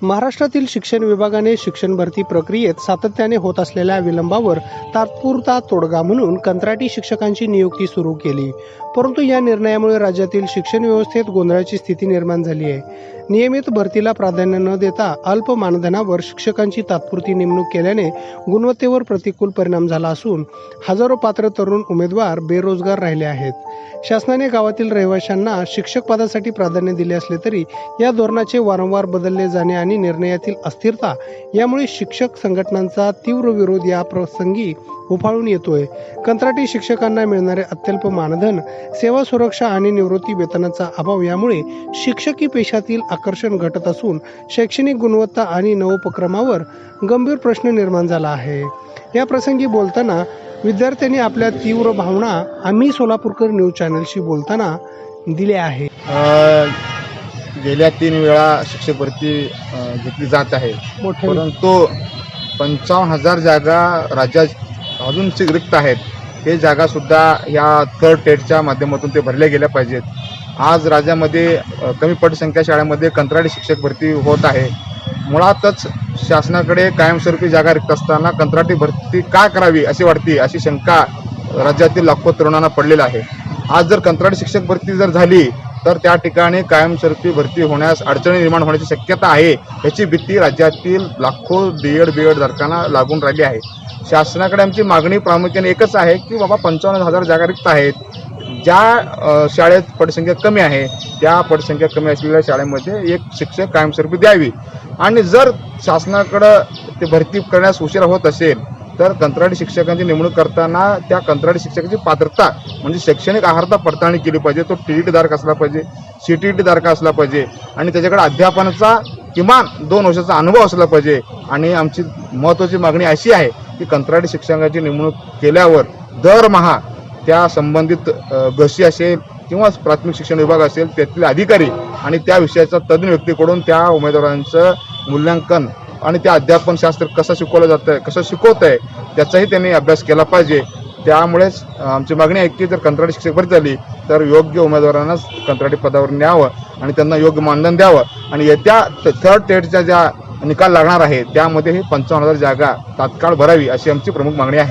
महाराष्ट्रातील शिक्षण विभागाने शिक्षण भरती प्रक्रियेत सातत्याने होत असलेल्या विलंबावर तात्पुरता तोडगा म्हणून कंत्राटी शिक्षकांची नियुक्ती सुरू केली. परंतु या निर्णयामुळे राज्यातील शिक्षण व्यवस्थेत गोंधळाची स्थिती निर्माण झाली आहे. नियमित भरतीला प्राधान्य न देता अल्प मानधनावर शिक्षकांची तात्पुरती नेमणूक केल्याने गुणवत्तेवर प्रतिकूल परिणाम झाला असून हजारो पात्र तरुण उमेदवार बेरोजगार राहिले आहेत. शासनाने गावातील रहिवाशांना शिक्षक पदासाठी प्राधान्य दिले असले तरी या धोरणाचे वारंवार बदलले जाणे आणि निर्णयातील अस्थिरता यामुळे शिक्षक संघटनांचा तीव्र विरोध या प्रसंगी उफाळून येतोय. कंत्राटी शिक्षकांना मिळणारे अत्यल्प मानधन, सेवा सुरक्षा आणि निवृत्ती वेतनाचा अभाव यामुळे शिक्षकी पेशातील आकर्षण घटत असून शैक्षणिक गुणवत्ता आणि नवोपक्रमावर गंभीर प्रश्न निर्माण झाला आहे. या प्रसंगी बोलताना विद्यार्थ्यांनी आपल्या तीव्र भावना आम्ही सोलापूरकर न्यूज चॅनलशी बोलताना दिल्या आहे. गेल्या 3 वेळा शिक्षक भरती घेतली जात आहे, परंतु 55,000 जागा राज्यात अजून रिक्त आहेत. ते जागा सुद्धा या थर्ड टेटच्या माध्यमातून ते भरल्या गेल्या पाहिजेत. आज राज्यामध्ये कमी पटसंख्या शाळांमध्ये कंत्राटी शिक्षक भरती होत आहे. मुळातच शासनाकडे कायमस्वरूपी जागा रिक्त असताना कंत्राटी भरती का करावी अशी वाटते, अशी शंका राज्यातील लाखो तरुणांना पडलेला आहे. आज जर कंत्राटी शिक्षक भरती जर झाली तर त्या ठिकाणी कायमस्वरूपी भरती होण्यास अडचणी निर्माण होण्याची शक्यता आहे. याची भीती राज्यातील लाखो बीएड धारकांना लागून राहिली आहे. शासनाकडे आमची मागणी प्रामुख्याने एकच आहे की बाबा 55,000 जागा रिक्त आहेत. ज्या शाळेत पटसंख्या कमी आहे त्या पटसंख्या कमी असलेल्या शाळेमध्ये एक शिक्षक कायमस्वरूपी द्यावी. आणि जर शासनाकडं ते भरती करण्यास उशीर होत असेल तर कंत्राटी शिक्षकांची नेमणूक करताना त्या कंत्राटी शिक्षकाची पात्रता म्हणजे शैक्षणिक अर्हता पडताळणी केली पाहिजे. तो टीईटी धारक असला पाहिजे, सीटीईटी धारक असला पाहिजे आणि त्याच्याकडे अध्यापनाचा किमान 2 वर्षाचा अनुभव असला पाहिजे. आणि आमची महत्त्वाची मागणी अशी आहे की कंत्राटी शिक्षकांची नेमणूक केल्यावर दरमहा त्या संबंधित गशी असेल किंवा प्राथमिक शिक्षण विभाग असेल त्यातील अधिकारी आणि त्या विषयाचा तज्ज्ञ व्यक्तीकडून त्या उमेदवारांचं मूल्यांकन आणि त्या अध्यापनशास्त्र कसं शिकवलं जातं आहे, कसं शिकवत आहे त्याचाही त्यांनी अभ्यास केला पाहिजे. त्यामुळेच आमची मागणी आहे की जर कंत्राटी शिक्षक भरती झाली तर योग्य उमेदवारांनाच कंत्राटी पदावर न्यावं आणि त्यांना योग्य मानधन द्यावं. आणि येत्या थर्ड टेटच्या ज्या निकाल लागणार आहे त्यामध्ये ही 55,000 जागा तात्काळ भरावी अशी आमची प्रमुख मागणी आहे.